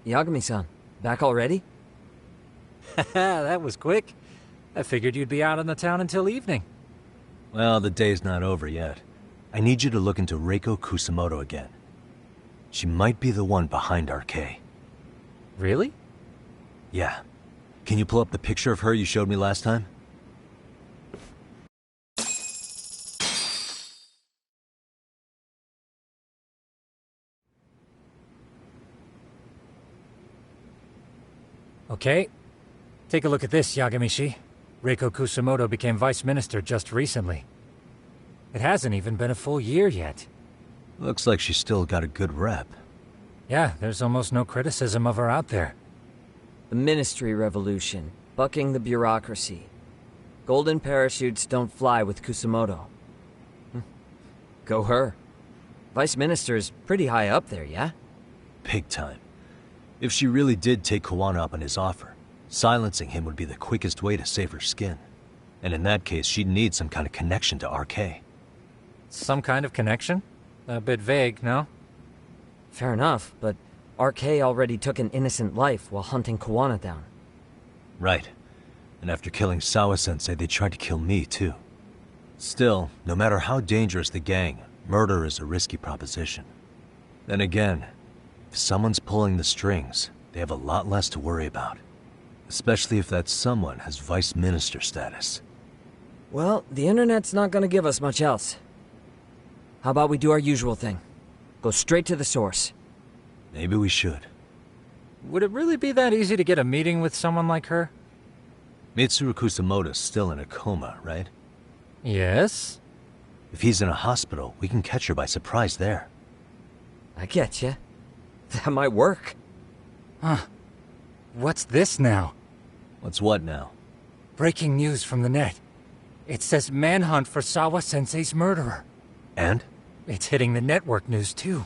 Yagami-san, back already? That was quick. I figured you'd be out in the town until evening. Well, the day's not over yet. I need you to look into Reiko Kusamoto again. She might be the one behind RK. Really? Yeah. Can you pull up the picture of her you showed me last time? Okay. Take a look at this, Yagamishi. Reiko Kusamoto became vice minister just recently. It hasn't even been a full year yet. Looks like she's still got a good rep. Yeah, there's almost no criticism of her out there. The Ministry Revolution, bucking the bureaucracy. Golden parachutes don't fly with Kusamoto. Go her. Vice Minister's pretty high up there, yeah? Big time. If she really did take Kawana up on his offer, silencing him would be the quickest way to save her skin. And in that case, she'd need some kind of connection to RK. Some kind of connection? A bit vague, no? Fair enough, but RK already took an innocent life while hunting Kawana down. Right. And after killing Sawa-sensei, they tried to kill me, too. Still, no matter how dangerous the gang, murder is a risky proposition. Then again, if someone's pulling the strings, they have a lot less to worry about. Especially if that someone has vice minister status. Well, the internet's not gonna give us much else. How about we do our usual thing? Go straight to the source. Maybe we should. Would it really be that easy to get a meeting with someone like her? Mitsuru Kusamoto's still in a coma, right? Yes? If he's in a hospital, we can catch her by surprise there. I get ya. That might work. Huh. What's this now? What's what now? Breaking news from the net. It says manhunt for Sawa-sensei's murderer. And? It's hitting the network news, too.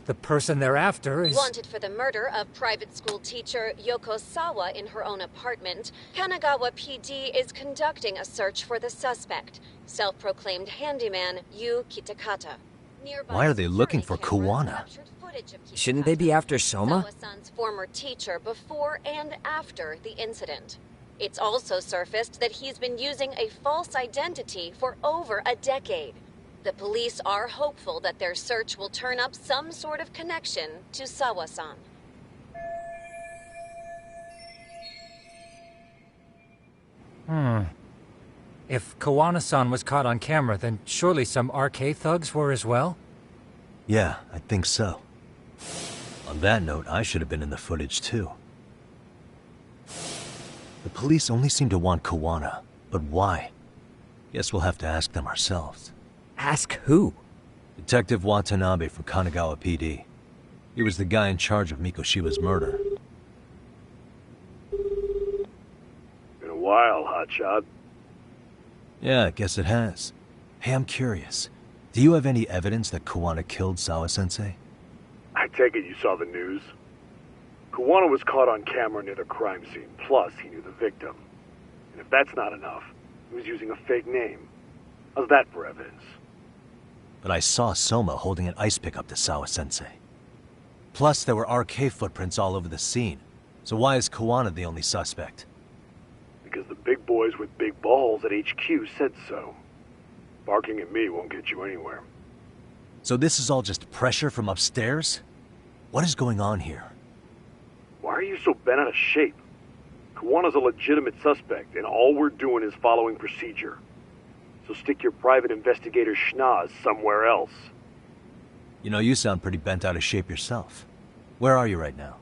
The person they're after is... Wanted for the murder of private school teacher Yoko Sawa in her own apartment, Kanagawa PD is conducting a search for the suspect, self-proclaimed handyman Yu Kitakata. Nearby Why are they looking for security cameras Kawana? captured footage of Shouldn't they be after Soma? Sawa-san's former teacher before and after the incident. It's also surfaced that he's been using a false identity for over a decade. The police are hopeful that their search will turn up some sort of connection to Sawa-san. If Kawana-san was caught on camera, then surely some RK thugs were as well? Yeah, I think so. On that note, I should have been in the footage too. The police only seem to want Kawana, but why? Guess we'll have to ask them ourselves. Ask who? Detective Watanabe from Kanagawa PD. He was the guy in charge of Mikoshiba's murder. Been a while, hotshot. Yeah, I guess it has. Hey, I'm curious. Do you have any evidence that Kawana killed Sawa-sensei? I take it you saw the news. Kawana was caught on camera near the crime scene, plus he knew the victim. And if that's not enough, he was using a fake name. How's that for evidence? But I saw Soma holding an ice pick up to Sawa-sensei. Plus, there were RK footprints all over the scene. So why is Kawana the only suspect? Because the big boys with big balls at HQ said so. Barking at me won't get you anywhere. So this is all just pressure from upstairs? What is going on here? Why are you so bent out of shape? Kawana's a legitimate suspect, and all we're doing is following procedure. So stick your private investigator schnoz somewhere else. You know, you sound pretty bent out of shape yourself. Where are you right now?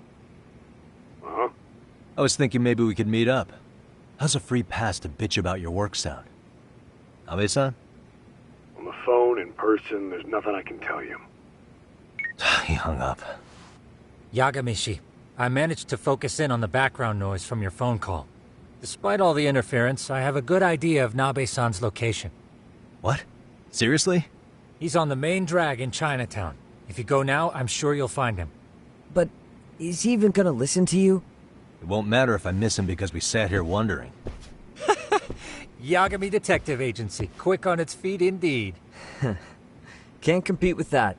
Uh-huh. I was thinking maybe we could meet up. How's a free pass to bitch about your work sound? Abe-san? On the phone, in person, there's nothing I can tell you. He hung up. Yagamishi, I managed to focus in on the background noise from your phone call. Despite all the interference, I have a good idea of Nabe-san's location. What? Seriously? He's on the main drag in Chinatown. If you go now, I'm sure you'll find him. But is he even gonna listen to you? It won't matter if I miss him because we sat here wondering. Yagami Detective Agency, quick on its feet indeed. Can't compete with that.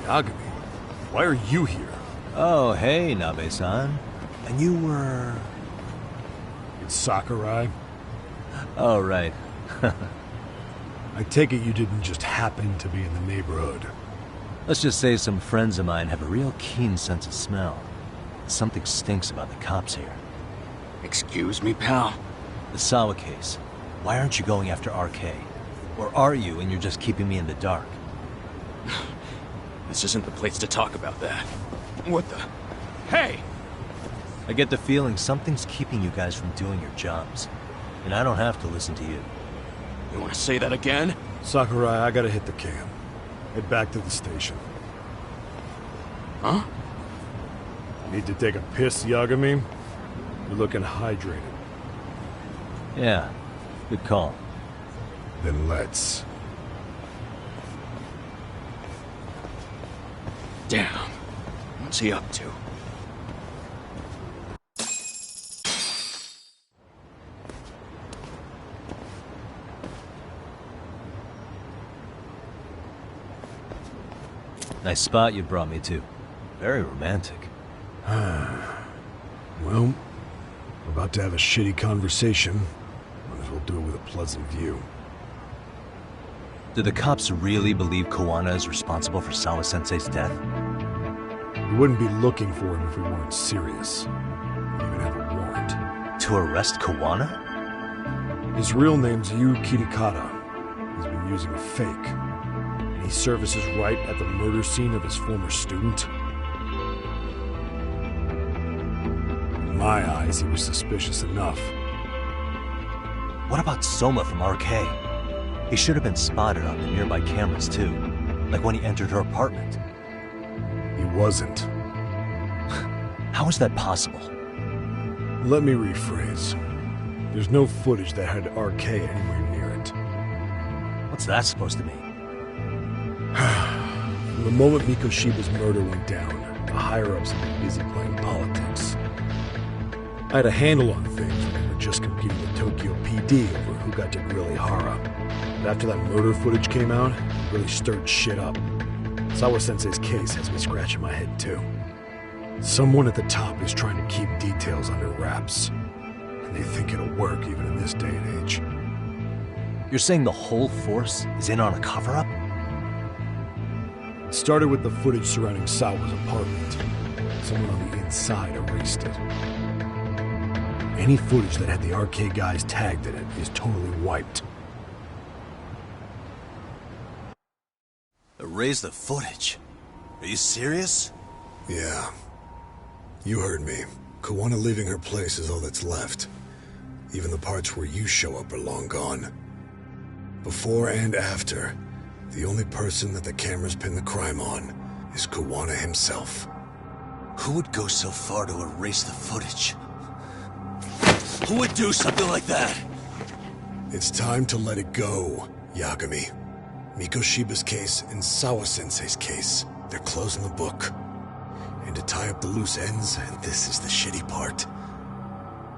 Yagami, why are you here? Oh, hey, Nabe-san. And you were... It's Sakurai. Oh, right. I take it you didn't just happen to be in the neighborhood. Let's just say some friends of mine have a real keen sense of smell. Something stinks about the cops here. Excuse me, pal? The Sawa case. Why aren't you going after RK? Or are you and you're just keeping me in the dark? This isn't the place to talk about that. What the... Hey! I get the feeling something's keeping you guys from doing your jobs. And I don't have to listen to you. You want to say that again? Sakurai, I gotta hit the cam. Head back to the station. Huh? Need to take a piss, Yagami? You're looking hydrated. Yeah, good call. Then let's. Damn. What's he up to? Nice spot you brought me to. Very romantic. Well, we're about to have a shitty conversation. Might as well do it with a pleasant view. Do the cops really believe Kawana is responsible for Sawa-sensei's death? We wouldn't be looking for him if we weren't serious. We even have a warrant. To arrest Kawana? His real name's Yu Kitakata. He's been using a fake. And he services right at the murder scene of his former student. In my eyes, he was suspicious enough. What about Soma from RK? He should have been spotted on the nearby cameras too, like when he entered her apartment. He wasn't. How is that possible? Let me rephrase. There's no footage that had RK anywhere near it. What's that supposed to mean? From the moment Mikoshiba's murder went down, the higher-ups have been busy playing politics. I had a handle on things when we were just competing with Tokyo PD over who got to grill Ihara. But after that murder footage came out, it really stirred shit up. Sawa-sensei's case has me scratching my head too. Someone at the top is trying to keep details under wraps. And they think it'll work even in this day and age. You're saying the whole force is in on a cover-up? It started with the footage surrounding Sawa's apartment. Someone on the inside erased it. Any footage that had the RK guys tagged in it is totally wiped. Erase the footage? Are you serious? Yeah. You heard me. Kawana leaving her place is all that's left. Even the parts where you show up are long gone. Before and after, the only person that the cameras pin the crime on is Kawana himself. Who would go so far to erase the footage? Who would do something like that? It's time to let it go, Yagami. Mikoshiba's case and Sawa-sensei's case, they're closing the book. And to tie up the loose ends, and this is the shitty part,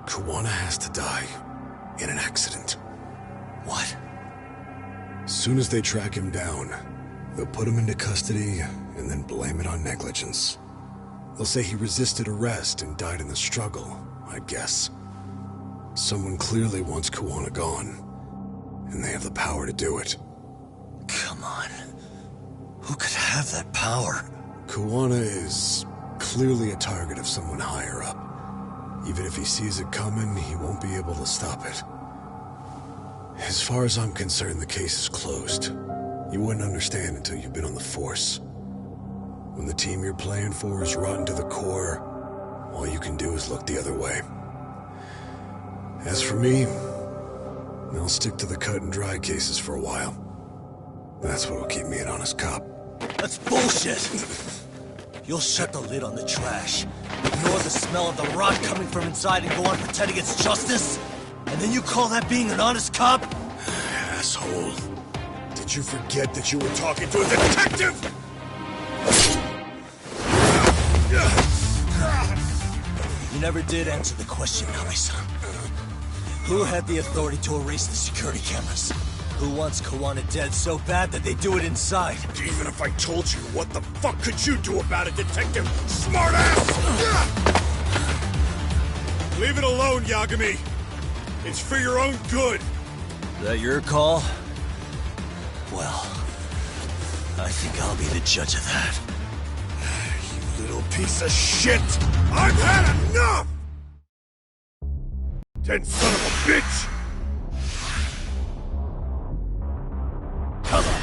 Kawana has to die in an accident. What? As soon as they track him down, they'll put him into custody and then blame it on negligence. They'll say he resisted arrest and died in the struggle, I guess. Someone clearly wants Kawana gone, and they have the power to do it. Come on. Who could have that power? Kawana is clearly a target of someone higher up. Even if he sees it coming, he won't be able to stop it. As far as I'm concerned, the case is closed. You wouldn't understand until you've been on the force. When the team you're playing for is rotten to the core, all you can do is look the other way. As for me, I'll stick to the cut and dry cases for a while. That's what'll keep me an honest cop. That's bullshit! You'll shut the lid on the trash, ignore the smell of the rot coming from inside and go on pretending it's justice? And then you call that being an honest cop? Asshole. Did you forget that you were talking to a detective? You never did answer the question, Nami-san. Who had the authority to erase the security cameras? Who wants Kawana dead so bad that they do it inside? Even if I told you, what the fuck could you do about it, Detective Smartass? Leave it alone, Yagami. It's for your own good. Is that your call? Well, I think I'll be the judge of that. You little piece of shit! I've had enough! Dead son of a bitch! Come on.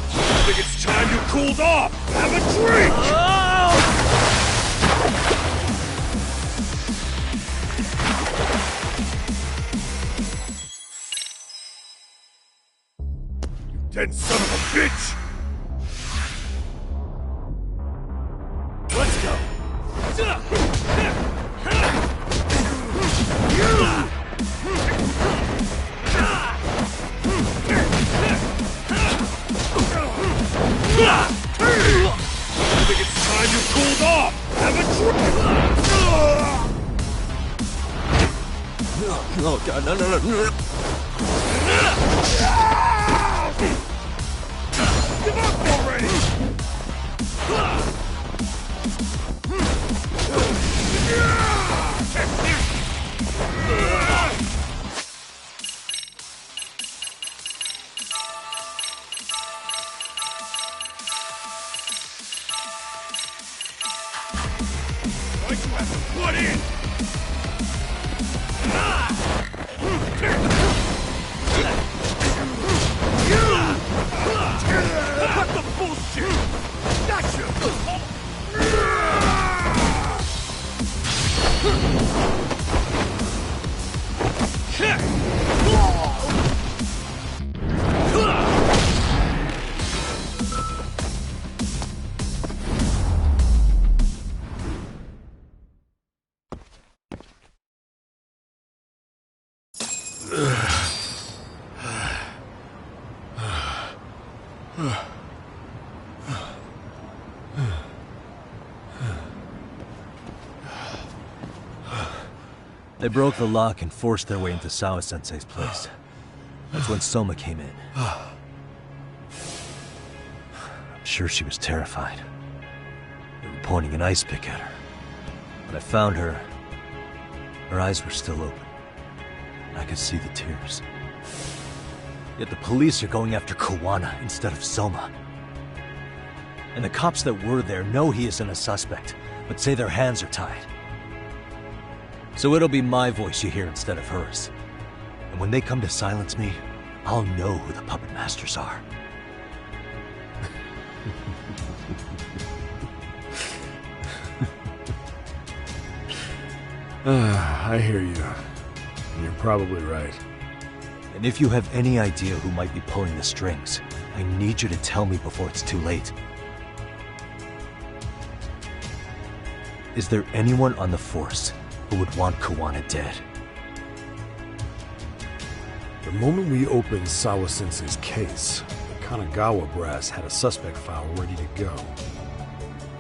I think it's time you cooled off! Have a drink! You dead son of a bitch! Let's go! I think it's time you cooled off! Have a drink! Oh god, no. Give up already! Why'd you have to butt in? Cut the bullshit! They broke the lock and forced their way into Sawa-sensei's place. That's when Soma came in. I'm sure she was terrified. They were pointing an ice pick at her. When I found her, her eyes were still open. I could see the tears. Yet the police are going after Kawana instead of Soma. And the cops that were there know he isn't a suspect, but say their hands are tied. So it'll be my voice you hear instead of hers. And when they come to silence me, I'll know who the puppet masters are. I hear you. You're probably right. And if you have any idea who might be pulling the strings, I need you to tell me before it's too late. Is there anyone on the force who would want Kawana dead? The moment we opened Sawa-sensei's case, the Kanagawa brass had a suspect file ready to go.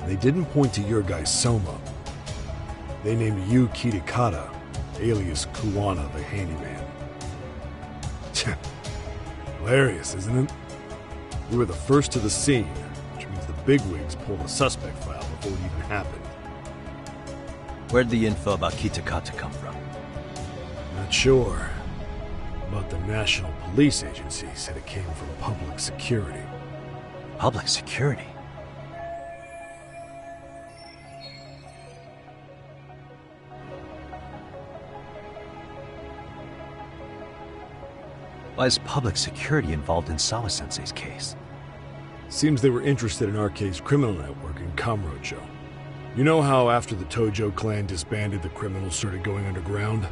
They didn't point to your guy Soma. They named you Kitakata, alias Kawana the handyman. Hilarious, isn't it? You were the first to the scene, which means the bigwigs pulled the suspect file before it even happened. Where'd the info about Kitakata come from? Not sure. But the National Police Agency said it came from public security. Public security? Why is public security involved in Sawa-sensei's case? Seems they were interested in Arcade's criminal network in Kamurocho. You know how after the Tojo clan disbanded, the criminals started going underground?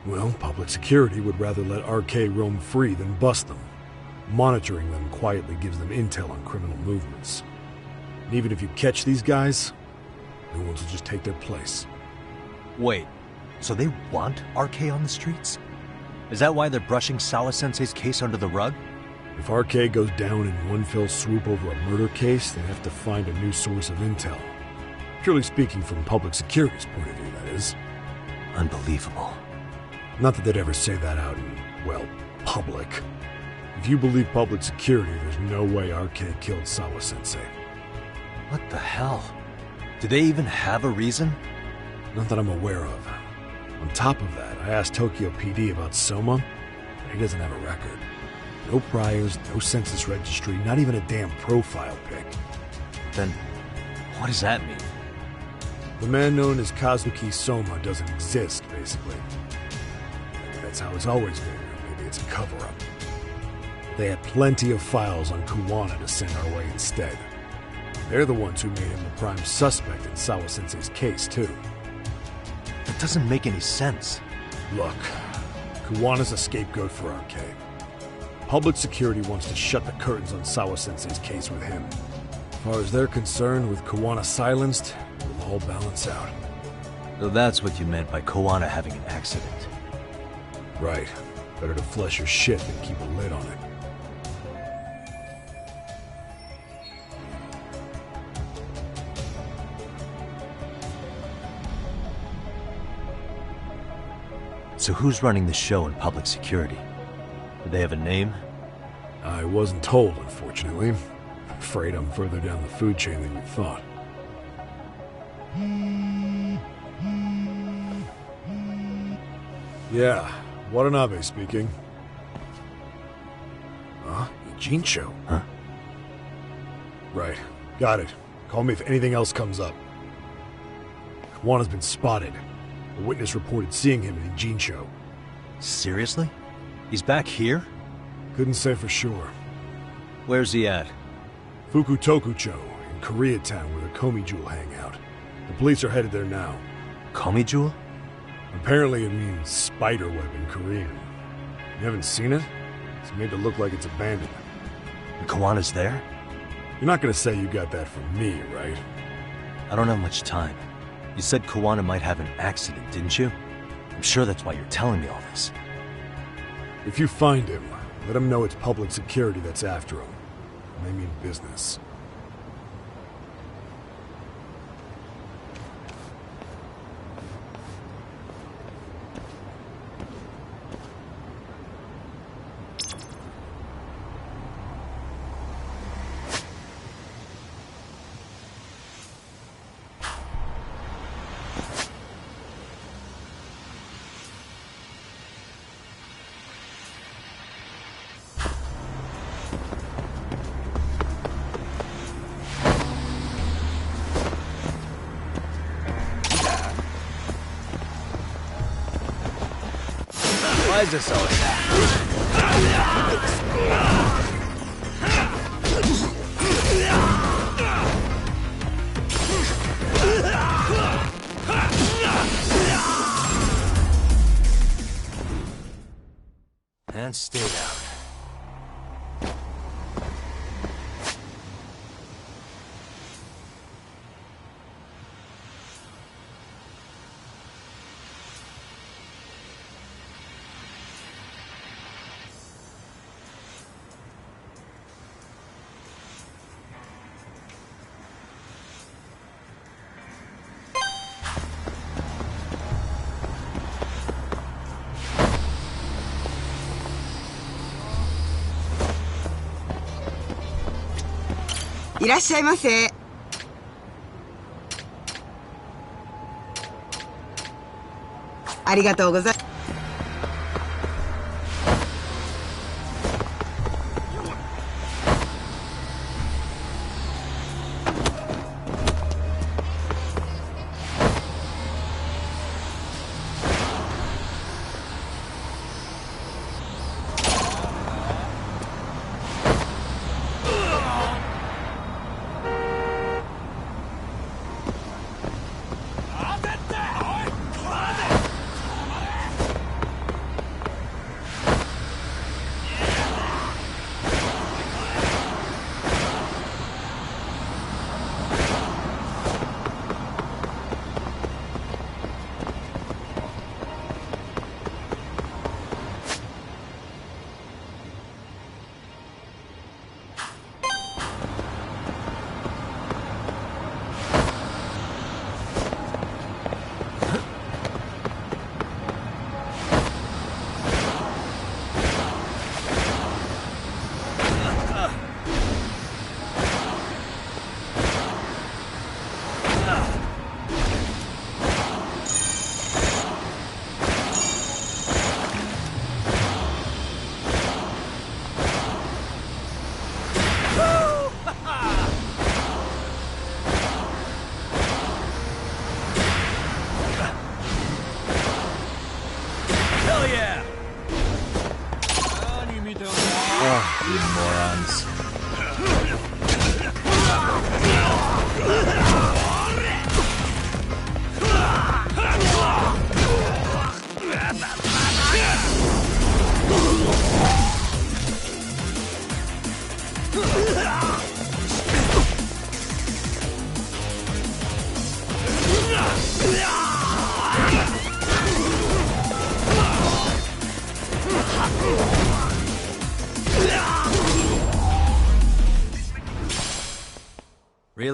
Well, public security would rather let RK roam free than bust them. Monitoring them quietly gives them intel on criminal movements. And even if you catch these guys, new ones will just take their place. Wait, so they want RK on the streets? Is that why they're brushing Sawa-sensei's case under the rug? If RK goes down in one fell swoop over a murder case, they have to find a new source of intel. Purely speaking, from public security's point of view, that is. Unbelievable. Not that they'd ever say that out in, well, public. If you believe public security, there's no way RK killed Sawa-sensei. What the hell? Do they even have a reason? Not that I'm aware of. On top of that, I asked Tokyo PD about Soma, but he doesn't have a record. No priors, no census registry, not even a damn profile pic. Then, what does that mean? The man known as Kazuki Soma doesn't exist, basically. Maybe that's how it's always been, or maybe it's a cover-up. They had plenty of files on Kuwana to send our way instead. They're the ones who made him the prime suspect in Sawa-sensei's case, too. That doesn't make any sense. Look, Kuwana's a scapegoat for RK. Public security wants to shut the curtains on Sawa-sensei's case with him. As far as they're concerned, with Kuwana silenced, it'll all balance out. So that's what you meant by Kuwana having an accident. Right. Better to flush your shit than keep a lid on it. So who's running the show in public security? Do they have a name? I wasn't told, unfortunately. Afraid I'm further down the food chain than you thought. Yeah, Watanabe speaking. Huh? Ijincho? Huh? Right. Got it. Call me if anything else comes up. Juana's been spotted. A witness reported seeing him in Ijincho. Seriously? He's back here? Couldn't say for sure. Where's he at? Fukutokucho, in Koreatown, where the Komi Jewel hang out. The police are headed there now. Komi Jewel? Apparently it means spider web in Korean. You haven't seen it? It's made to look like it's abandoned. And Kawana's there? You're not gonna say you got that from me, right? I don't have much time. You said Kawana might have an accident, didn't you? I'm sure that's why you're telling me all this. If you find him, let him know it's public security that's after him. And they mean business. Why is this always happening? And stay out.いらっしゃいませ。ありがとうございます。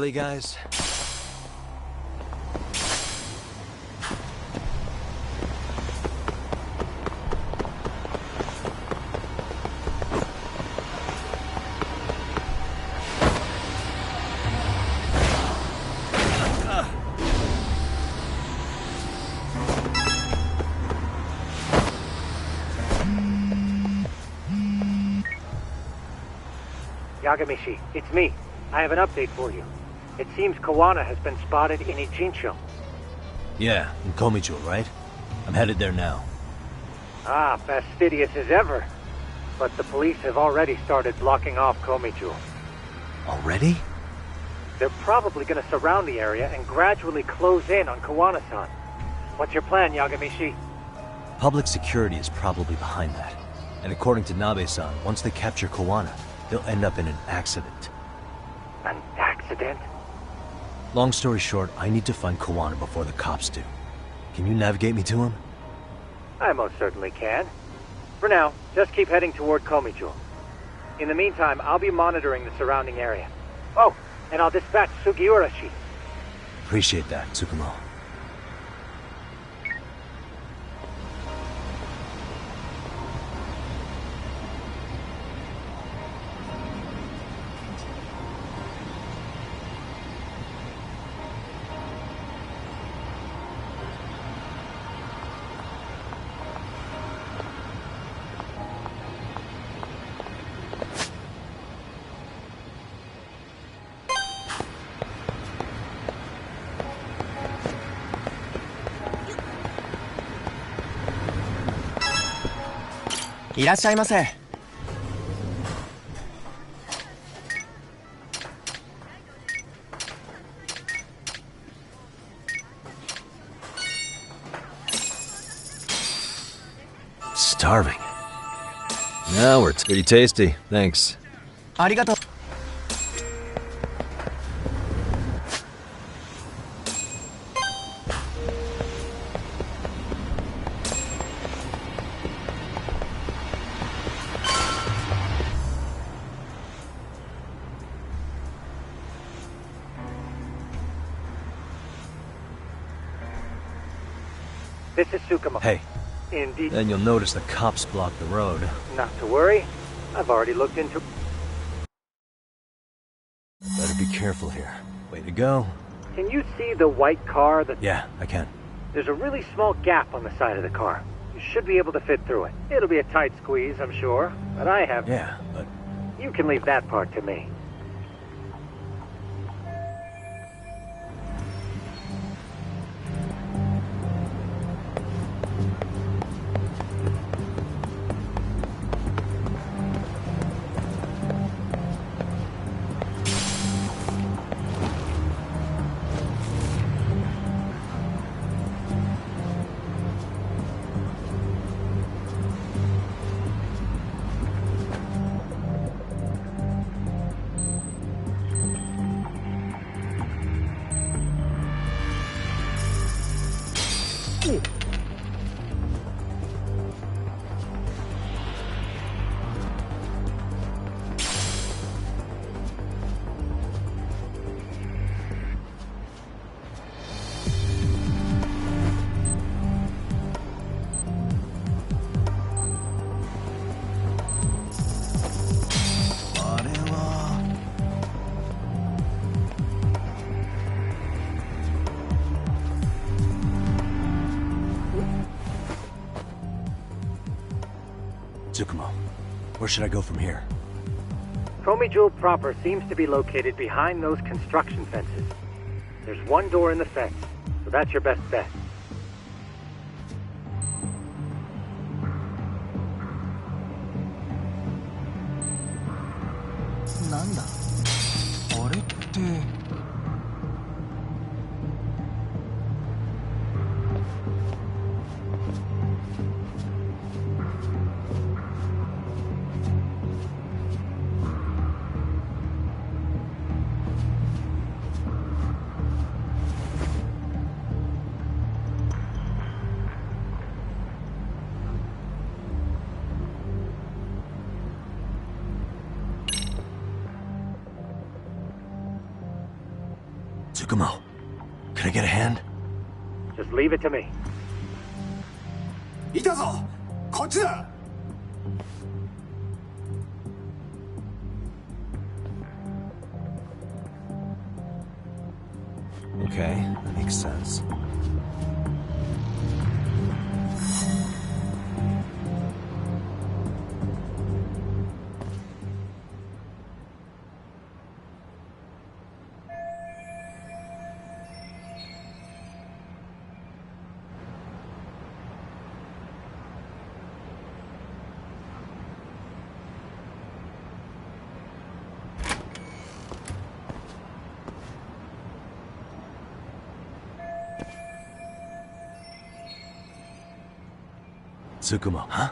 Really, guys? Yagamishi, it's me. I have an update for you. It seems Kawana has been spotted in Ijincho. Yeah, in Komijo, right? I'm headed there now. Ah, fastidious as ever. But the police have already started blocking off Komijo. Already? They're probably going to surround the area and gradually close in on Kawana-san. What's your plan, Yagamishi? Public security is probably behind that. And according to Nabe-san, once they capture Kawana, they'll end up in an accident. An accident? Long story short, I need to find Kawana before the cops do. Can you navigate me to him? I most certainly can. For now, just keep heading toward Komijo. In the meantime, I'll be monitoring the surrounding area. Oh, and I'll dispatch Sugiurashi. Appreciate that, Tsukumo. Starving. Now it's pretty tasty, thanks. ありがとう。This is Tsukumo. Hey, Indeed. then you'll notice the cops block the road. Not to worry. I've already looked into... Better be careful here. Way to go. Can you see the white car that... Yeah, I can. There's a really small gap on the side of the car. You should be able to fit through it. It'll be a tight squeeze, I'm sure. But I have... Yeah, but... You can leave that part to me. Tsukumo, where should I go from here? Komijo proper seems to be located behind those construction fences. There's one door in the fence, so that's your best bet. Tsukumo, can I get a hand? Just leave it to me. いたぞこっちだ Okay, that makes sense. Tsukumo, huh?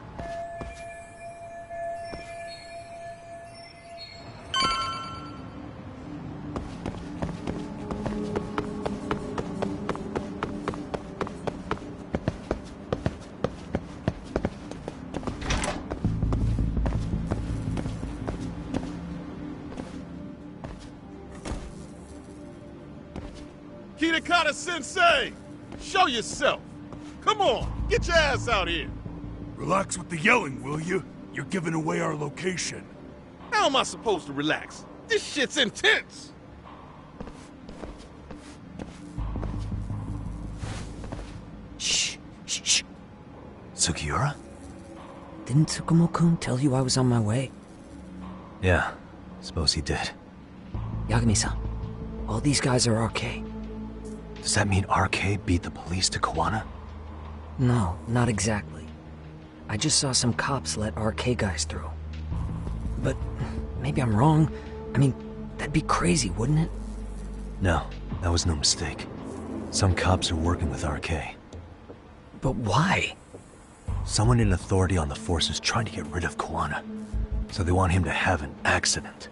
Kitakata-sensei! Show yourself! Come on, get your ass out here! Relax with the yelling, will you? You're giving away our location. How am I supposed to relax? This shit's intense! Shh, shh, shh. Sugiura? Didn't Tsukumo-kun tell you I was on my way? Yeah, suppose he did. Yagami-san, all these guys are RK. Does that mean RK beat the police to Kawana? No, not exactly. I just saw some cops let RK guys through. But maybe I'm wrong. I mean, that'd be crazy, wouldn't it? No, that was no mistake. Some cops are working with RK. But why? Someone in authority on the force is trying to get rid of Kawana. So they want him to have an accident.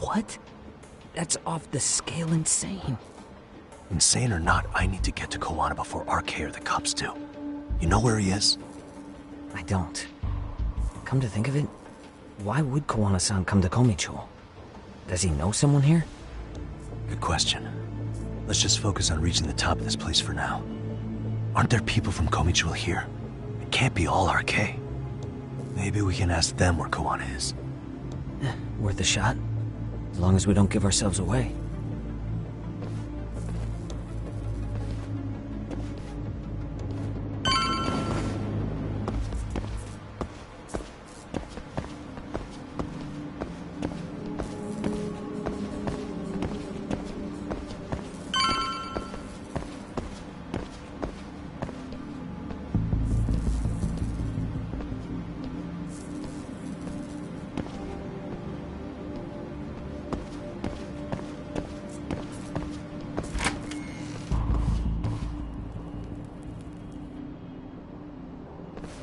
What? That's off the scale insane. Insane or not, I need to get to Kawana before RK or the cops do. You know where he is? I don't. Come to think of it, why would Kawana-san come to Komicho? Does he know someone here? Good question. Let's just focus on reaching the top of this place for now. Aren't there people from Komicho here? It can't be all RK. Maybe we can ask them where Kawana is. Worth a shot. As long as we don't give ourselves away.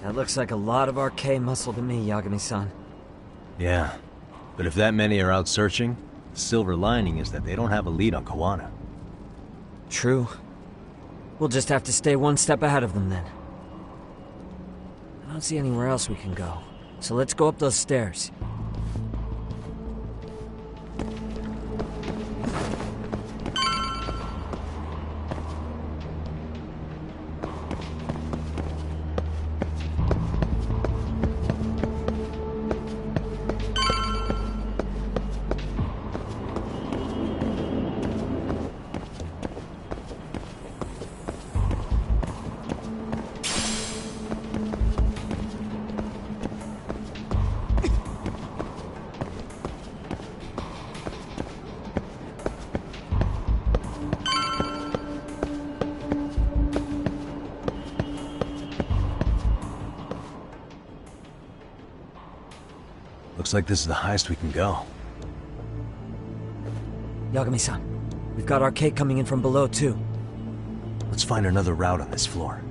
That looks like a lot of RK muscle to me, Yagami-san. Yeah, but if that many are out searching, the silver lining is that they don't have a lead on Kawana. True. We'll just have to stay one step ahead of them then. I don't see anywhere else we can go, so let's go up those stairs. Looks like this is the highest we can go. Yagami-san, we've got RK coming in from below too. Let's find another route on this floor.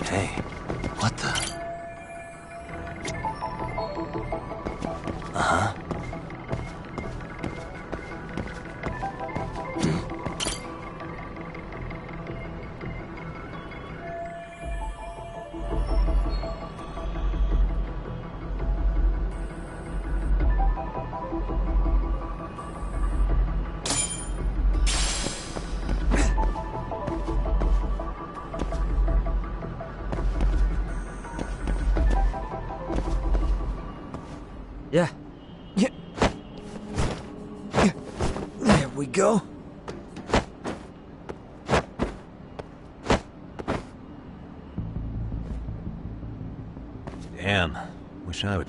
Hey, what the? Uh-huh. Yeah. Yeah. There we go. Damn. Wish I would...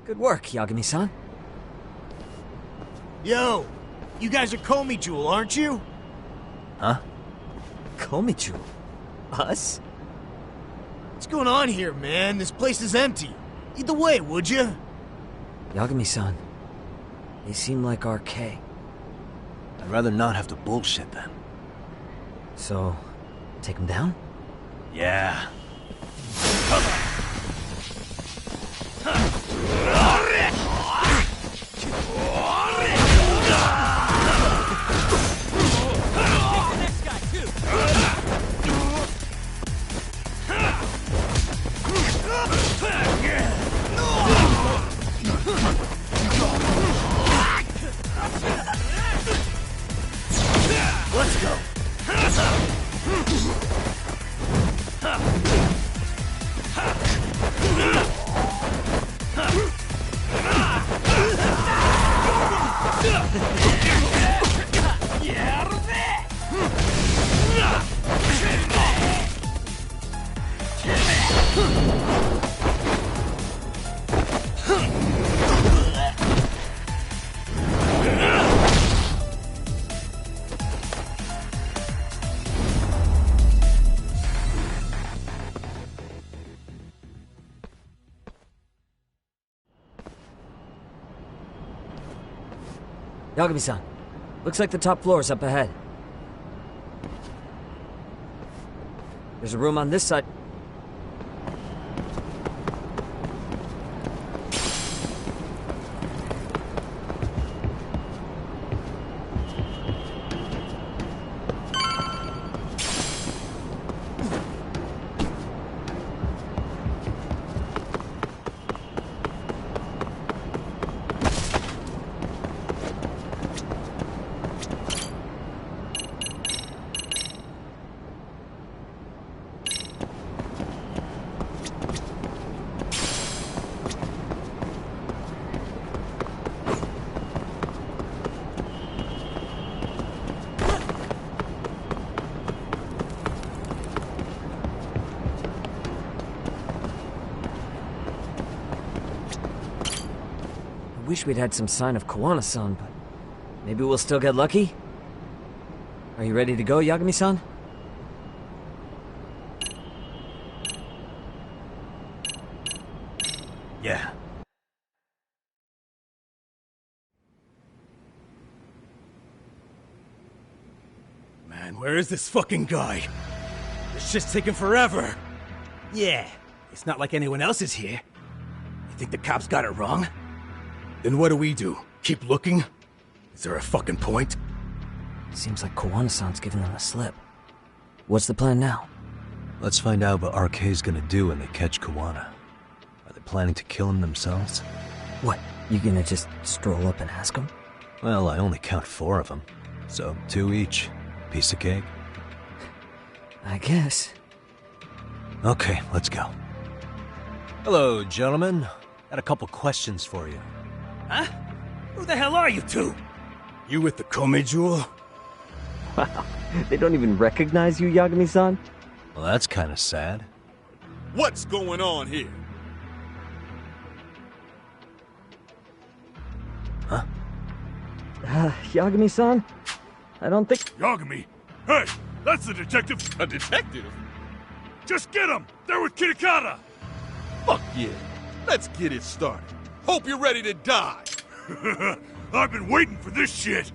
Good work, Yagami-san. Yo, you guys are Comey Jewel, aren't you? Huh? Komichu? Us? What's going on here, man? This place is empty. Lead the way, would you? Yagami-san, they seem like RK. I'd rather not have to bullshit then. So, take them down? Yeah. Let's go. Yagami-san, looks like the top floor is up ahead. There's a room on this side. I wish we'd had some sign of Kawana-san, but maybe we'll still get lucky? Are you ready to go, Yagami-san? Yeah. Man, where is this fucking guy? This shit's taking forever. Yeah, it's not like anyone else is here. You think the cops got it wrong? Then what do we do? Keep looking? Is there a fucking point? Seems like Kawana-san's giving them a slip. What's the plan now? Let's find out what RK's gonna do when they catch Kawana. Are they planning to kill him themselves? What, you gonna just stroll up and ask them? Well, I only count 4 of them, so 2 each. Piece of cake? I guess. Okay, let's go. Hello, gentlemen. Got a couple questions for you. Huh? Who the hell are you two? You with the Kome jewel? Wow, they don't even recognize you, Yagami-san? Well, that's kind of sad. What's going on here? Huh? Yagami-san? I don't think... Yagami? Hey, that's the detective. A detective? Just get him! They're with Kitakata! Fuck yeah. Let's get it started. Hope you're ready to die. I've been waiting for this shit.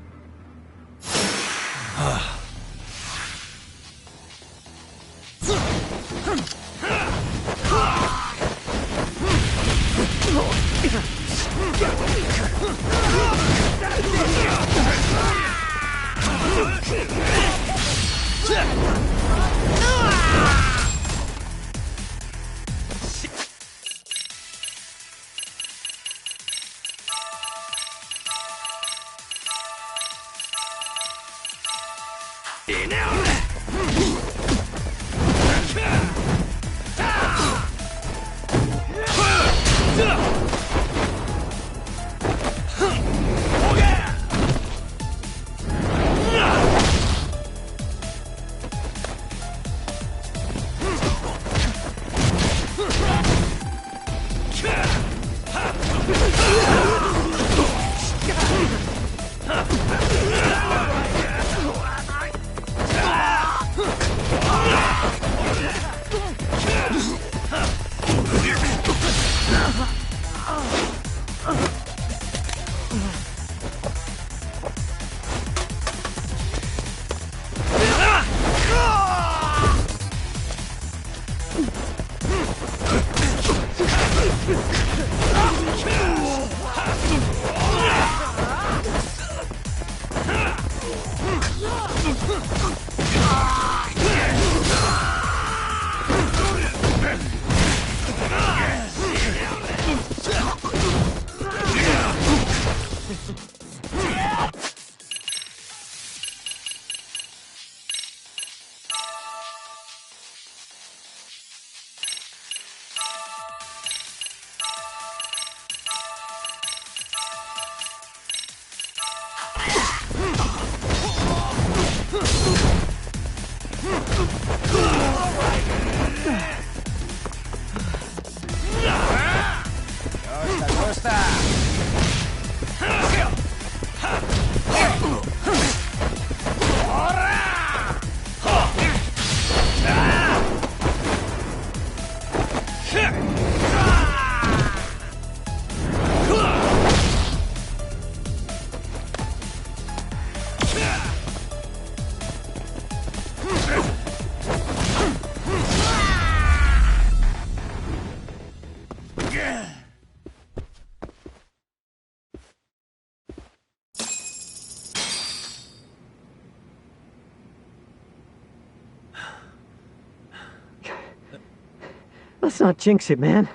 Let's not jinx it, man.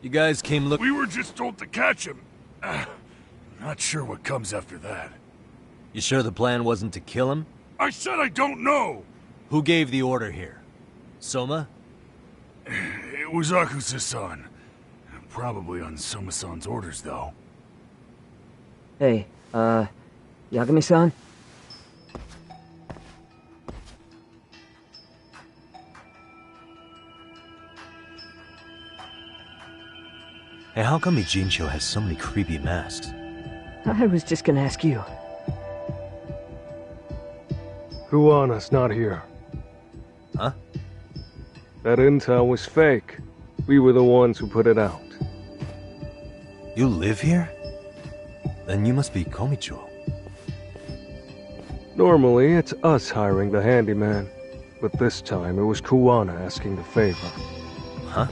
You guys came look... We were just told to catch him. Not sure what comes after that. You sure the plan wasn't to kill him? I said I don't know! Who gave the order here? Soma? It was Akusa-san. Probably on Soma-san's orders, though. Hey, Yagami-san? Hey, how come Ijincho has so many creepy masks? I was just gonna ask you. Kuwana's not here. Huh? That intel was fake. We were the ones who put it out. You live here? Then you must be Komicho. Normally, it's us hiring the handyman. But this time, it was Kuwana asking the favor. Huh?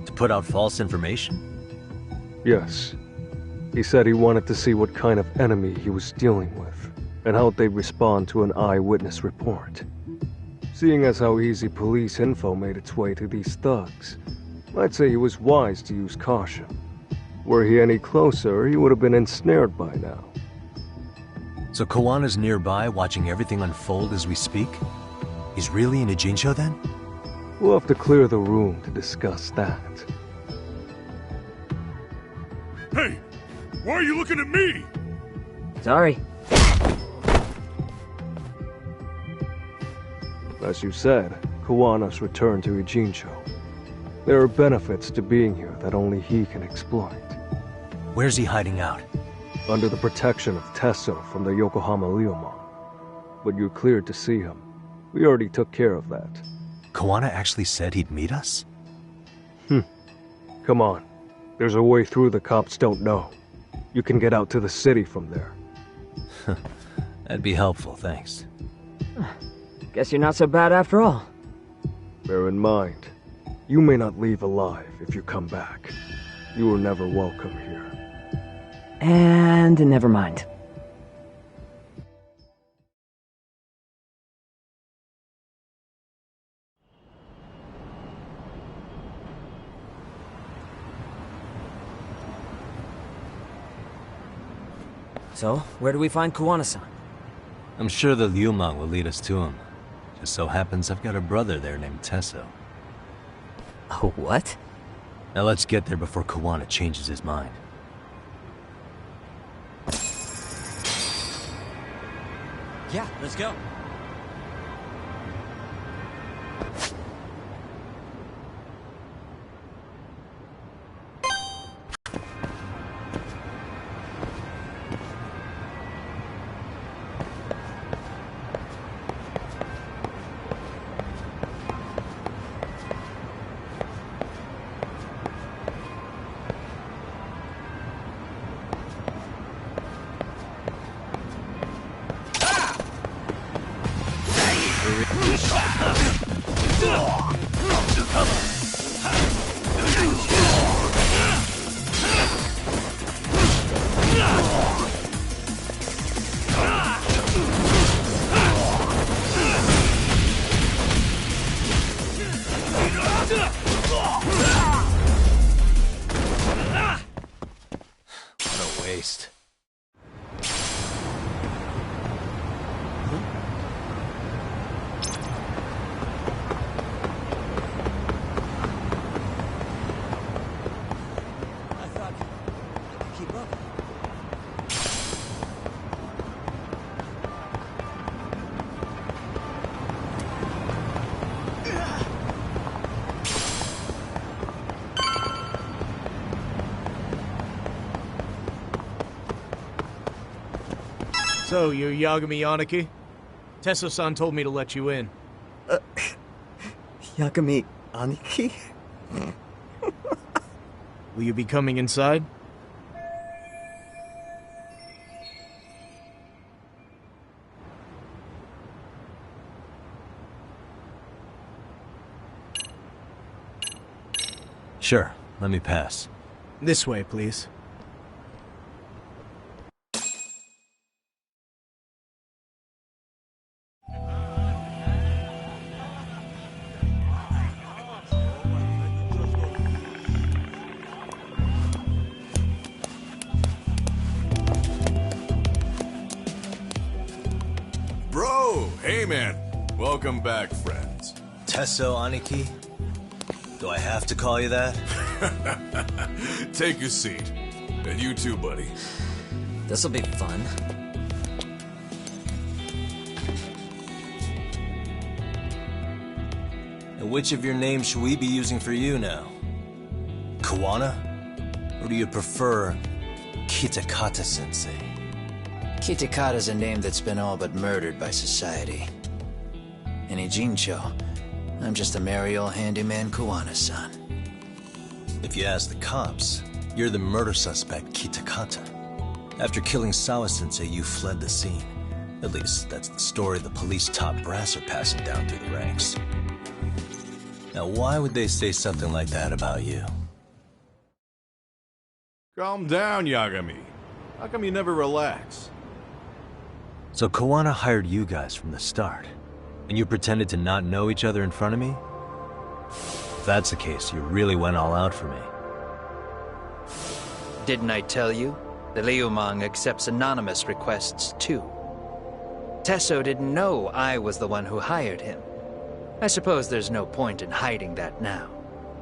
To put out false information? Yes. He said he wanted to see what kind of enemy he was dealing with, and how they'd respond to an eyewitness report. Seeing as how easy police info made its way to these thugs, I'd say he was wise to use caution. Were he any closer, he would have been ensnared by now. So Kawana's nearby, watching everything unfold as we speak? He's really in Ijincho then? We'll have to clear the room to discuss that. Hey! Why are you looking at me? Sorry. As you said, Kawana's returned to Ijincho. There are benefits to being here that only he can exploit. Where's he hiding out? Under the protection of Tesso from the Yokohama Ryomon. But you're cleared to see him. We already took care of that. Kawana actually said he'd meet us? Come on. There's a way through the cops don't know. You can get out to the city from there. That'd be helpful, thanks. Guess you're not so bad after all. Bear in mind, you may not leave alive if you come back. You were never welcome here. And never mind. So, where do we find Kuwana-san? I'm sure the Ryumang will lead us to him. Just so happens I've got a brother there named Tesso. Oh, what? Now let's get there before Kawana changes his mind. Yeah, let's go. What a waste. So, you're Yagami Yanaki? Tesso-san told me to let you in. Yagami Aniki? Will you be coming inside? Sure, let me pass. This way, please. Bro, hey man. Welcome back, friends. Tesso Aniki? Do I have to call you that? Take your seat. And you too, buddy. This'll be fun. And which of your names should we be using for you now? Kawana? Or do you prefer Kitakata-sensei? Kitakata's a name that's been all but murdered by society. In Ijincho, I'm just a merry old handyman Kuwana-san. If you ask the cops, you're the murder suspect, Kitakata. After killing Sawa-sensei, you fled the scene. At least, that's the story the police top brass are passing down through the ranks. Now, why would they say something like that about you? Calm down, Yagami. How come you never relax? So Kuwana hired you guys from the start, and you pretended to not know each other in front of me? If that's the case, you really went all out for me. Didn't I tell you? The Liumang accepts anonymous requests, too. Tesso didn't know I was the one who hired him. I suppose there's no point in hiding that now.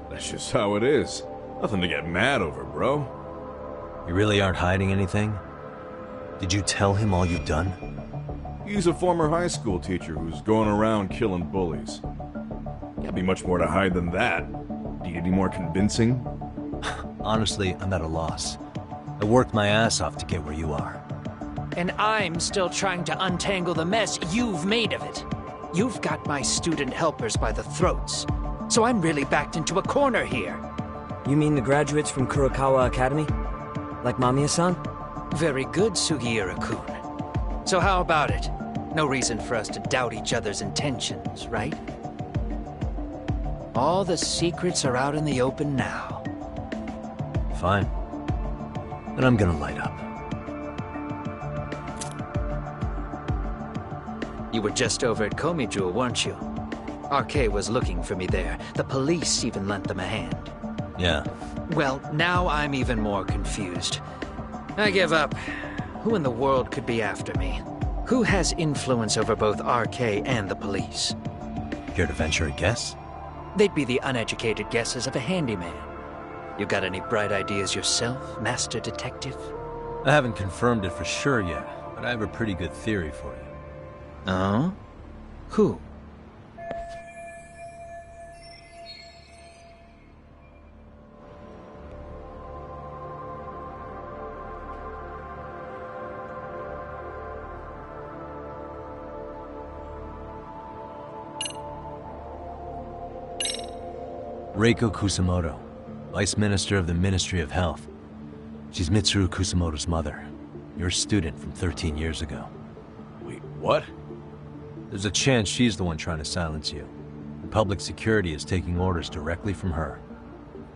That's just how it is. Nothing to get mad over, bro. You really aren't hiding anything? Did you tell him all you've done? He's a former high school teacher who's going around killing bullies. Can't be much more to hide than that. Do you need any more convincing? Honestly, I'm at a loss. I worked my ass off to get where you are. And I'm still trying to untangle the mess you've made of it. You've got my student helpers by the throats. So I'm really backed into a corner here. You mean the graduates from Kurokawa Academy? Like Mamiya-san? Very good, Sugiura-kun. So how about it? No reason for us to doubt each other's intentions, right? All the secrets are out in the open now. Fine. Then I'm gonna light up. You were just over at Komijul, weren't you? RK was looking for me there. The police even lent them a hand. Yeah. Well, now I'm even more confused. I give up. Who in the world could be after me? Who has influence over both RK and the police? Care to venture a guess? They'd be the uneducated guesses of a handyman. You got any bright ideas yourself, Master Detective? I haven't confirmed it for sure yet, but I have a pretty good theory for you. Oh? Who? Reiko Kusamoto, Vice Minister of the Ministry of Health. She's Mitsuru Kusamoto's mother, your student from 13 years ago. Wait, what? There's a chance she's the one trying to silence you. And public security is taking orders directly from her.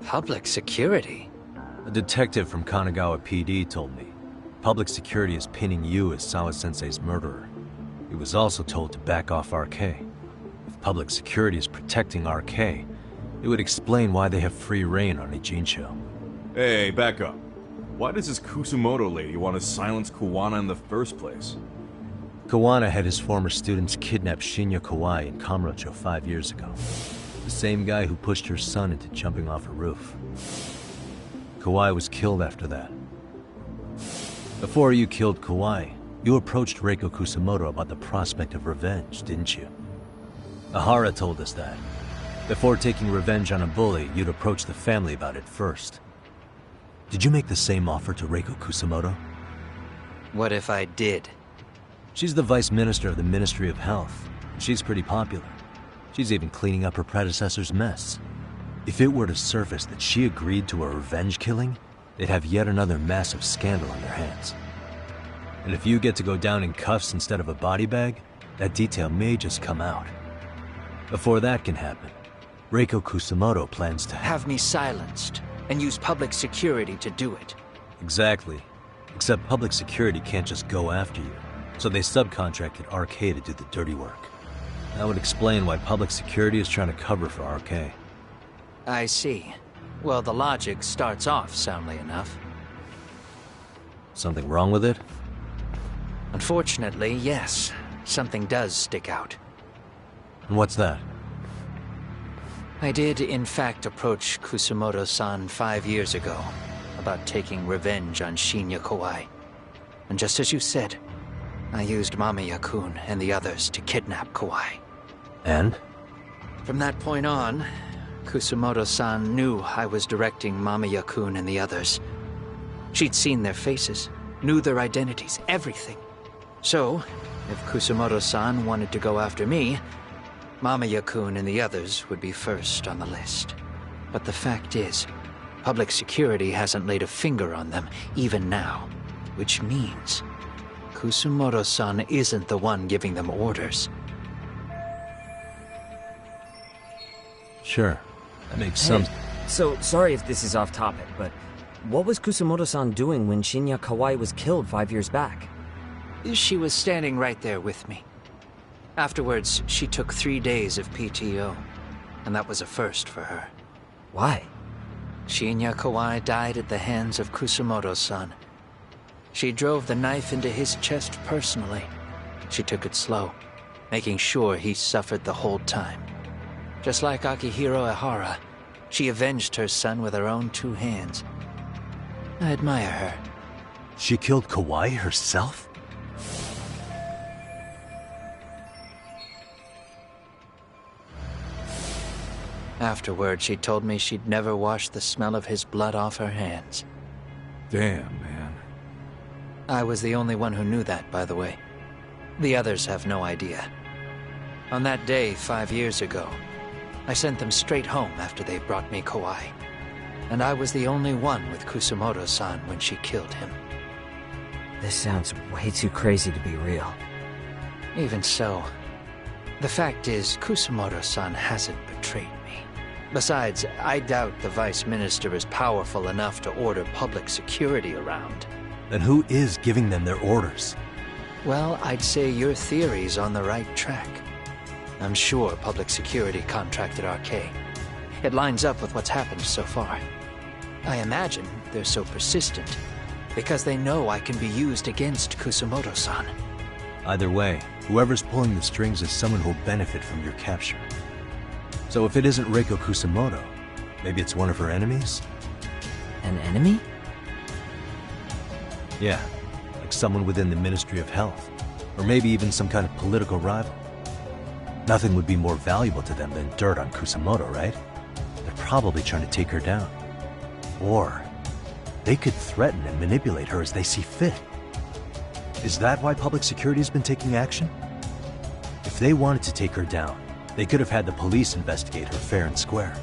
Public security? A detective from Kanagawa PD told me. Public security is pinning you as Sawa-sensei's murderer. He was also told to back off RK. If public security is protecting RK, it would explain why they have free reign on Ijincho. Hey, back up. Why does this Kusumoto lady want to silence Kuwana in the first place? Kuwana had his former students kidnap Shinya Kawai in Kamurocho 5 years ago. The same guy who pushed her son into jumping off a roof. Kawai was killed after that. Before you killed Kawai, you approached Reiko Kusamoto about the prospect of revenge, didn't you? Ahara told us that. Before taking revenge on a bully, you'd approach the family about it first. Did you make the same offer to Reiko Kusamoto? What if I did? She's the Vice Minister of the Ministry of Health. She's pretty popular. She's even cleaning up her predecessor's mess. If it were to surface that she agreed to a revenge killing, they'd have yet another massive scandal on their hands. And if you get to go down in cuffs instead of a body bag, that detail may just come out. Before that can happen, Reiko Kusamoto plans to have me silenced and use public security to do it. Exactly. Except public security can't just go after you, so they subcontracted RK to do the dirty work. That would explain why public security is trying to cover for RK. I see. Well, the logic starts off soundly enough. Something wrong with it? Unfortunately, yes. Something does stick out. And what's that? I did, in fact, approach Kusamoto-san 5 years ago about taking revenge on Shinya Kawai. And just as you said, I used Mamiya-kun and the others to kidnap Kawai. And? From that point on, Kusamoto-san knew I was directing Mamiya-kun and the others. She'd seen their faces, knew their identities, everything. So, if Kusumoto-san wanted to go after me, Mamiya-kun and the others would be first on the list. But the fact is, public security hasn't laid a finger on them, even now. Which means Kusumoto-san isn't the one giving them orders. Sure, that makes some... So, sorry if this is off topic, but what was Kusumoto-san doing when Shinya Kawai was killed 5 years back? She was standing right there with me. Afterwards, she took 3 days of PTO, and that was a first for her. Why? Shinya Kawai died at the hands of Kusumoto-san. She drove the knife into his chest personally. She took it slow, making sure he suffered the whole time. Just like Akihiro Ehara, she avenged her son with her own 2 hands. I admire her. She killed Kawai herself? Afterward, she told me she'd never wash the smell of his blood off her hands. Damn, man. I was the only one who knew that, by the way. The others have no idea. On that day 5 years ago, I sent them straight home after they brought me Kawai. And I was the only one with Kusumoto-san when she killed him. This sounds way too crazy to be real. Even so, the fact is, Kusumoto-san hasn't betrayed me. Besides, I doubt the Vice Minister is powerful enough to order public security around. Then who is giving them their orders? Well, I'd say your theory's on the right track. I'm sure public security contracted RK. It lines up with what's happened so far. I imagine they're so persistent because they know I can be used against Kusumoto-san. Either way, whoever's pulling the strings is someone who'll benefit from your capture. So if it isn't Reiko Kusumoto, maybe it's one of her enemies? An enemy? Yeah, like someone within the Ministry of Health. Or maybe even some kind of political rival. Nothing would be more valuable to them than dirt on Kusumoto, right? They're probably trying to take her down. Or they could threaten and manipulate her as they see fit. Is that why public security's been taking action? If they wanted to take her down, they could have had the police investigate her fair and square.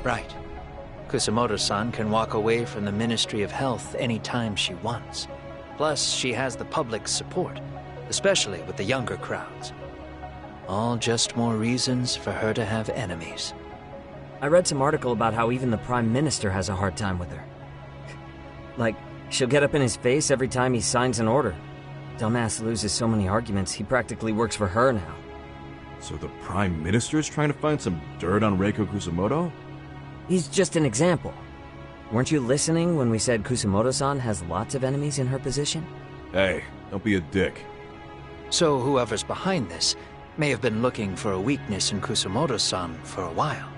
Right. Kusumoto-san can walk away from the Ministry of Health anytime she wants. Plus, she has the public's support, especially with the younger crowds. All just more reasons for her to have enemies. I read some article about how even the Prime Minister has a hard time with her. Like, she'll get up in his face every time he signs an order. Dumbass loses so many arguments, he practically works for her now. So the Prime Minister is trying to find some dirt on Reiko Kusumoto? He's just an example. Weren't you listening when we said Kusumoto-san has lots of enemies in her position? Hey, don't be a dick. So whoever's behind this may have been looking for a weakness in Kusumoto-san for a while.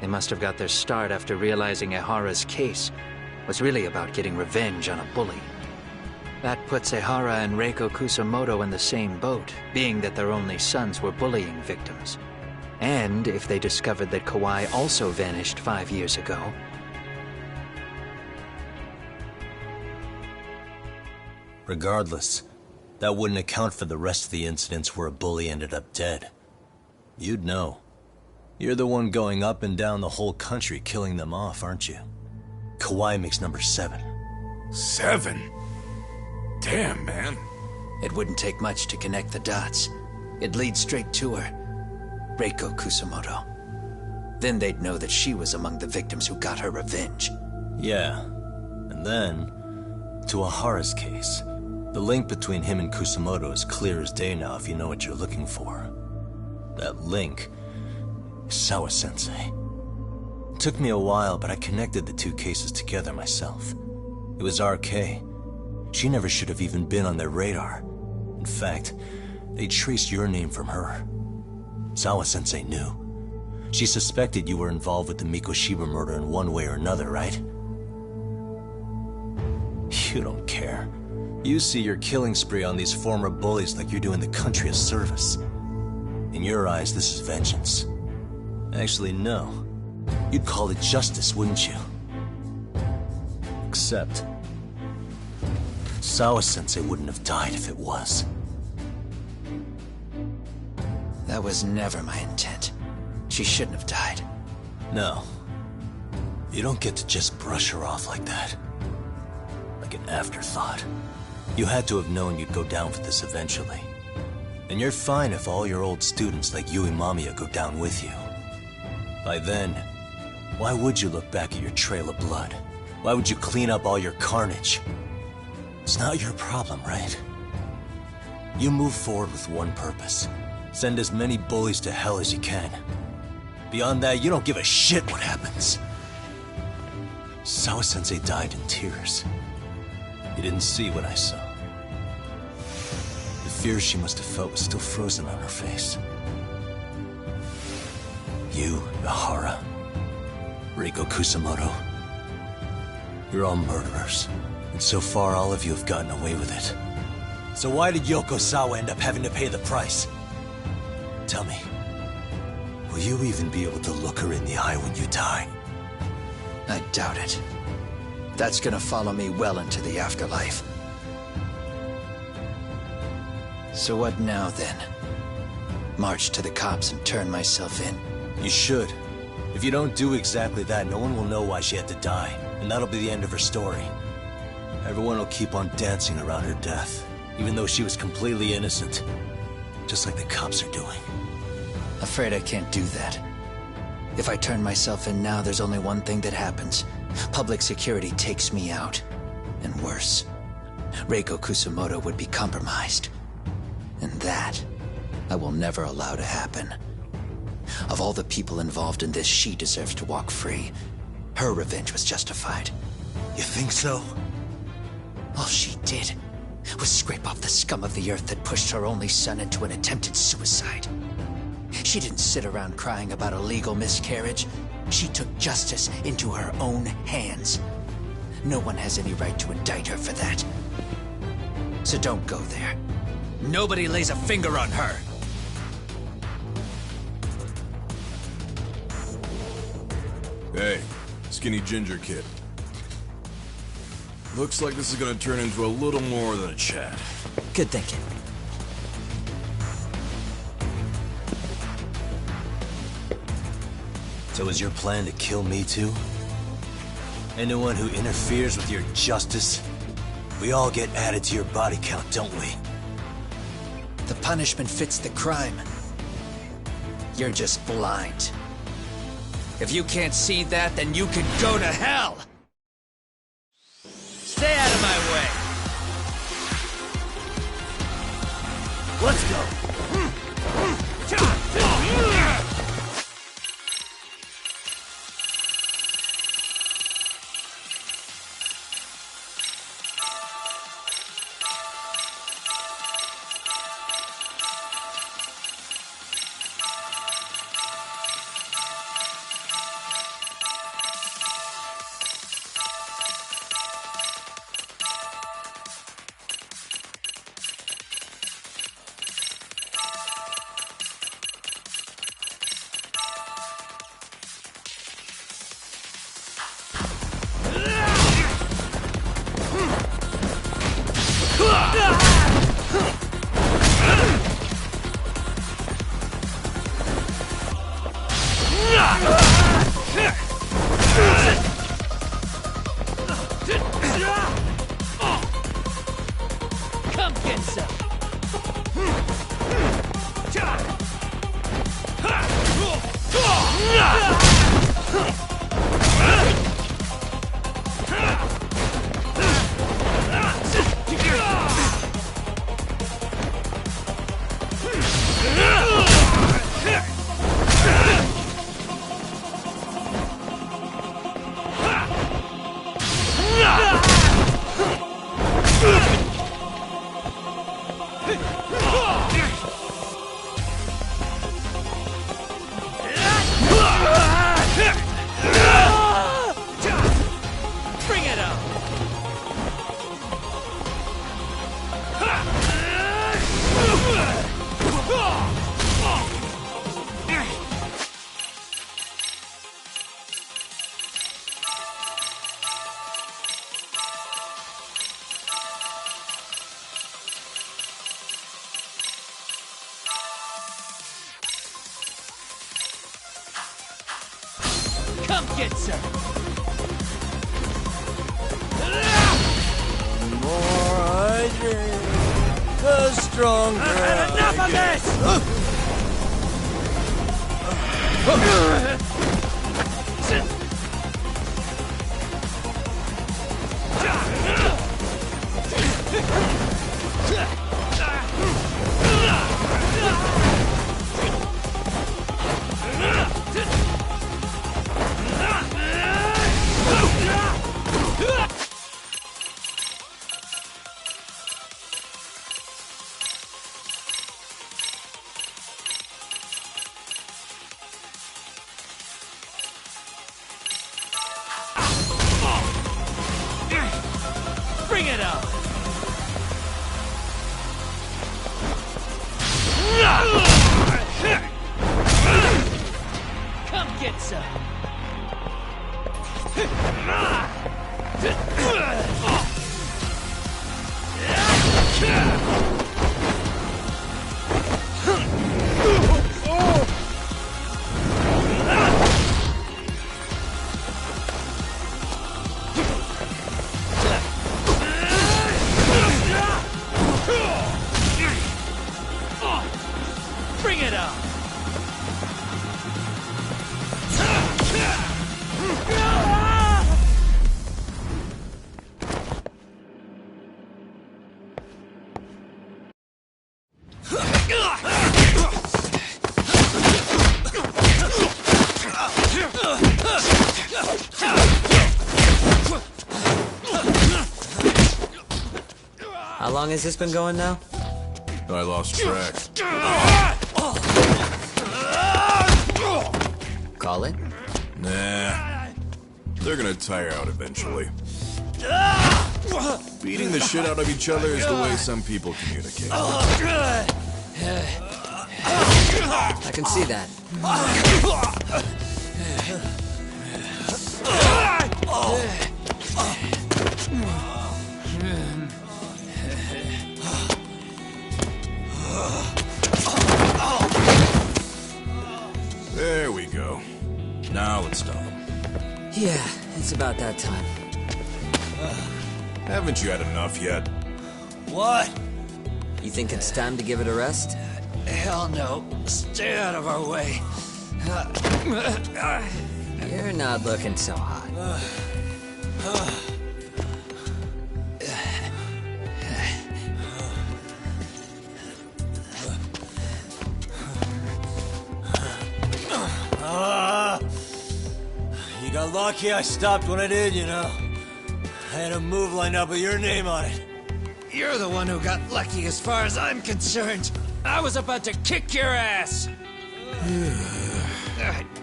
They must have got their start after realizing Ehara's case was really about getting revenge on a bully. That puts Ehara and Reiko Kusumoto in the same boat, being that their only sons were bullying victims. And if they discovered that Kawai also vanished 5 years ago... Regardless, that wouldn't account for the rest of the incidents where a bully ended up dead. You'd know. You're the one going up and down the whole country killing them off, aren't you? Kawai makes number 7. 7? Damn, man. It wouldn't take much to connect the dots. It'd lead straight to her. Reiko Kusumoto. Then they'd know that she was among the victims who got her revenge. Yeah. And then, to Ehara's case. The link between him and Kusumoto is clear as day now if you know what you're looking for. That link is Sawa-sensei. It took me a while, but I connected the 2 cases together myself. It was RK. She never should have even been on their radar. In fact, they traced your name from her. Sawa-sensei knew. She suspected you were involved with the Mikoshiba murder in one way or another, right? You don't care. You see your killing spree on these former bullies like you're doing the country a service. In your eyes, this is vengeance. Actually, no. You'd call it justice, wouldn't you? Except, Sawa-sensei wouldn't have died if it was. That was never my intent. She shouldn't have died. No. You don't get to just brush her off like that. Like an afterthought. You had to have known you'd go down for this eventually. And you're fine if all your old students like Yui Mamiya go down with you. By then, why would you look back at your trail of blood? Why would you clean up all your carnage? It's not your problem, right? You move forward with one purpose. Send as many bullies to hell as you can. Beyond that, you don't give a shit what happens. Sawa-sensei died in tears. You didn't see what I saw. The fear she must have felt was still frozen on her face. You, Ihara, Reiko Kusamoto, you're all murderers. And so far, all of you have gotten away with it. So why did Yoko Sawa end up having to pay the price? Tell me, will you even be able to look her in the eye when you die? I doubt it. That's gonna follow me well into the afterlife. So what now, then? March to the cops and turn myself in? You should. If you don't do exactly that, no one will know why she had to die, and that'll be the end of her story. Everyone will keep on dancing around her death, even though she was completely innocent. Just like the cops are doing. Afraid I can't do that. If I turn myself in now, there's only one thing that happens. Public security takes me out. And worse, Reiko Kusamoto would be compromised. And that, I will never allow to happen. Of all the people involved in this, she deserves to walk free. Her revenge was justified. You think so? All she did was scrape off the scum of the earth that pushed her only son into an attempted suicide. She didn't sit around crying about a legal miscarriage. She took justice into her own hands. No one has any right to indict her for that. So don't go there. Nobody lays a finger on her. Hey, skinny ginger kid. Looks like this is gonna turn into a little more than a chat. Good thinking. So is your plan to kill me too? Anyone who interferes with your justice? We all get added to your body count, don't we? The punishment fits the crime. You're just blind. If you can't see that, then you can go to hell! Stay out of my way! Let's go! Come get some! The more I drink, the stronger I've had enough I of get. Bring it on! Come get some! Bring it on! How long has this been going now? I lost track. Call it? Nah. They're gonna tire out eventually. Beating the shit out of each other is the way some people communicate. I can see that. There we go. Now let's stop them. Yeah, it's about that time. Haven't you had enough yet? What? You think it's time to give it a rest? Hell no. Stay out of our way. You're not looking so hot. You got lucky I stopped when I did, you know. I had a move lined up with your name on it. You're the one who got lucky as far as I'm concerned. I was about to kick your ass.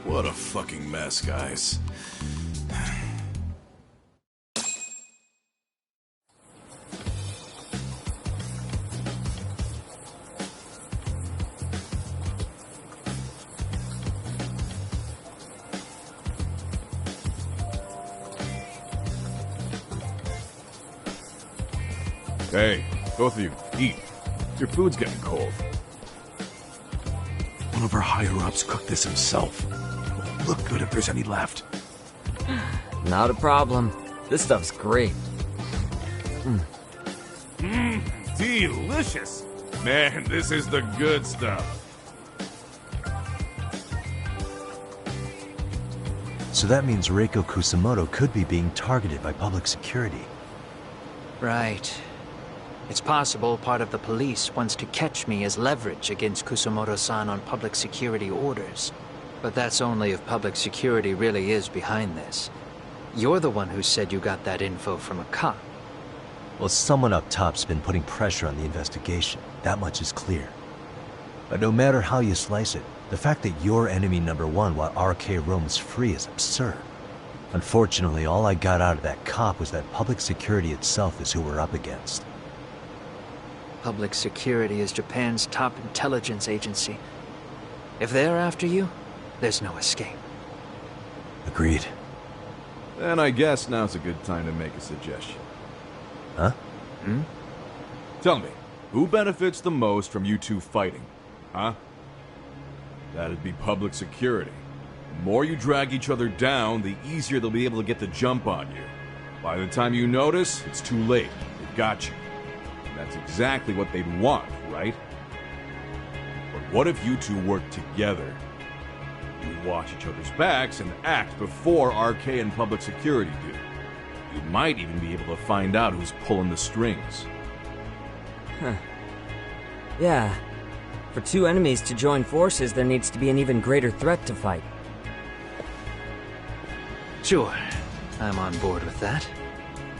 What a fucking mess, guys. Hey, both of you, eat. Your food's getting cold. One of our higher-ups cooked this himself. Won't look good if there's any left. Not a problem. This stuff's great. Delicious! Man, this is the good stuff. So that means Reiko Kusamoto could be being targeted by public security. Right. It's possible part of the police wants to catch me as leverage against Kusamoto-san on public security orders. But that's only if public security really is behind this. You're the one who said you got that info from a cop. Well, someone up top's been putting pressure on the investigation. That much is clear. But no matter how you slice it, the fact that you're enemy number one while RK roams free is absurd. Unfortunately, all I got out of that cop was that public security itself is who we're up against. Public security is Japan's top intelligence agency. If they're after you, there's no escape. Agreed. Then I guess now's a good time to make a suggestion. Huh? Tell me, who benefits the most from you two fighting? Huh? That'd be public security. The more you drag each other down, the easier they'll be able to get the jump on you. By the time you notice, it's too late. They've got you. And that's exactly what they'd want, right? But what if you two work together? You watch each other's backs and act before RK and public security do. You might even be able to find out who's pulling the strings. Huh. Yeah. For two enemies to join forces, there needs to be an even greater threat to fight. Sure. I'm on board with that.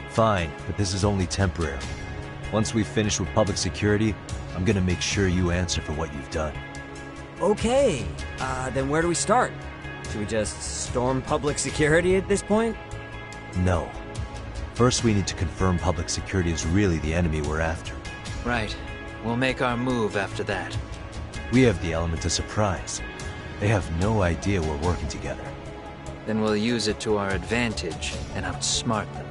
Fine, but this is only temporary. Once we finish with public security, I'm gonna make sure you answer for what you've done. Okay. Then where do we start? Should we just storm public security at this point? No. First, we need to confirm public security is really the enemy we're after. Right. We'll make our move after that. We have the element of surprise. They have no idea we're working together. Then we'll use it to our advantage and outsmart them.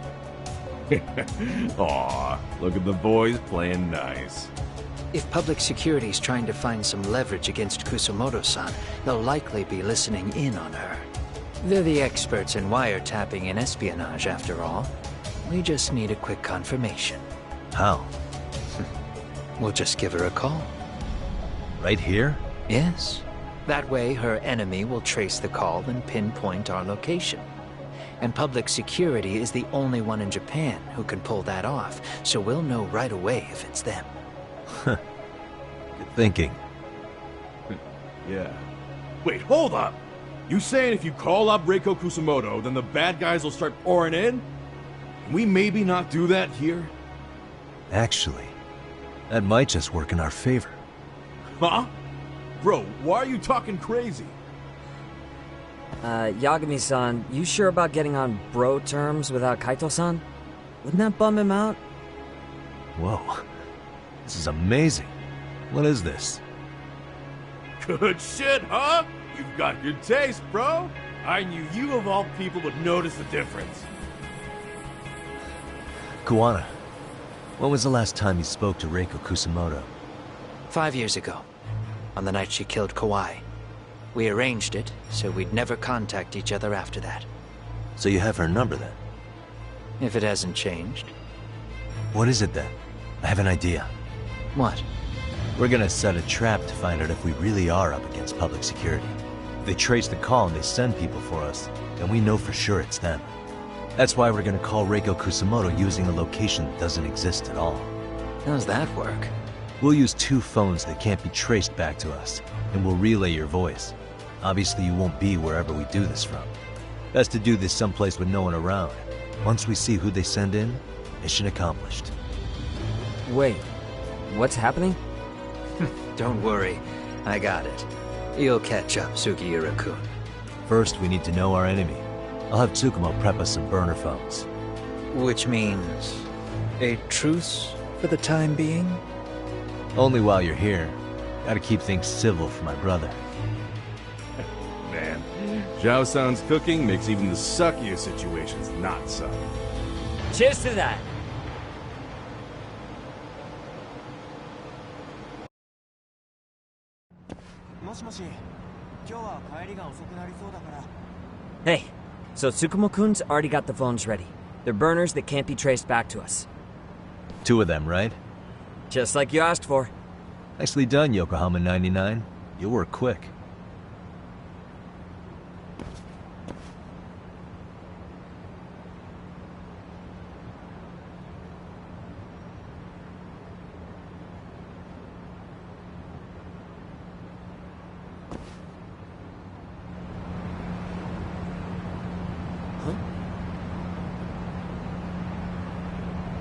Aw, look at the boys playing nice. If public security's trying to find some leverage against Kusumoto-san, they'll likely be listening in on her. They're the experts in wiretapping and espionage, after all. We just need a quick confirmation. How? We'll just give her a call. Right here? Yes. That way, her enemy will trace the call and pinpoint our location. And public security is the only one in Japan who can pull that off, so we'll know right away if it's them. Good thinking. Yeah. Wait, hold up! You saying if you call up Reiko Kusumoto, then the bad guys will start pouring in? Can we maybe not do that here? Actually, that might just work in our favor. Huh? Bro, why are you talking crazy? Yagami-san, you sure about getting on bro terms without Kaito-san? Wouldn't that bum him out? Whoa. This is amazing. What is this? Good shit, huh? You've got good taste, bro. I knew you of all people would notice the difference. Kuwana, when was the last time you spoke to Reiko Kusumoto? 5 years ago, on the night she killed Kawai. We arranged it, so we'd never contact each other after that. So you have her number then? If it hasn't changed. What is it then? I have an idea. What? We're gonna set a trap to find out if we really are up against public security. If they trace the call and they send people for us, then we know for sure it's them. That's why we're gonna call Reiko Kusumoto using a location that doesn't exist at all. How's that work? We'll use 2 phones that can't be traced back to us, and we'll relay your voice. Obviously you won't be wherever we do this from. Best to do this someplace with no one around. Once we see who they send in, mission accomplished. Wait, what's happening? Don't worry, I got it. You'll catch up, Sugiura-kun. First, we need to know our enemy. I'll have Tsukumo prep us some burner phones. Which means a truce for the time being? Only while you're here. Gotta keep things civil for my brother. Man, Zhao-san's cooking makes even the suckiest situations not suck. Cheers to that! Hey, so Tsukumo-kun's already got the phones ready. They're burners that can't be traced back to us. 2 of them, right? Just like you asked for. Nicely done, Yokohama 99. You'll work quick.